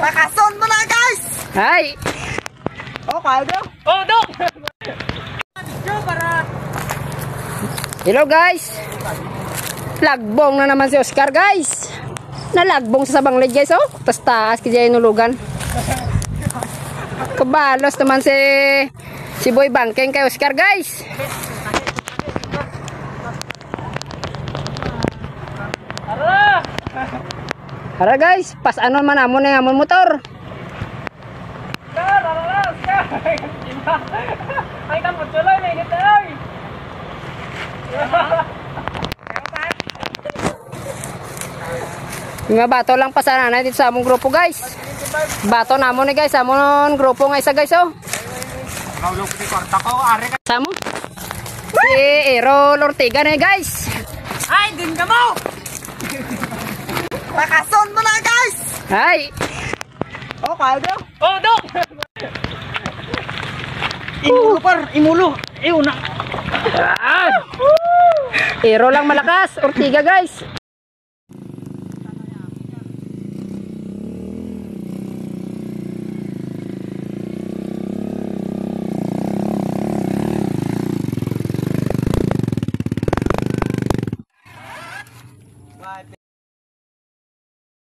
Pakason mo na guys! Hay! Oh, kaya daw? Oh, Dok! Hello guys! Lagbong na naman si Oscar guys! Nalagbong sa sabang lid guys oh! Tas taas kaya inulugan. Kabalos naman si Boy Bangkeng kay Oscar guys! Hara guys! Pasanon man amon na amon motor! Ay, kamu tuloy, may gitay! Mga bato lang pasana na dito sa among grupo guys. Bato namon ni guys, amon grupo nga isa guys oh. Samo? Si Ero Lortiga na guys. Ay, din ka mo! Pakason mo na guys! Hay! Oh, kaya daw? Oh, Dok! Imulo par, imulo. Ew na. Ero lang malakas, Ortiga guys.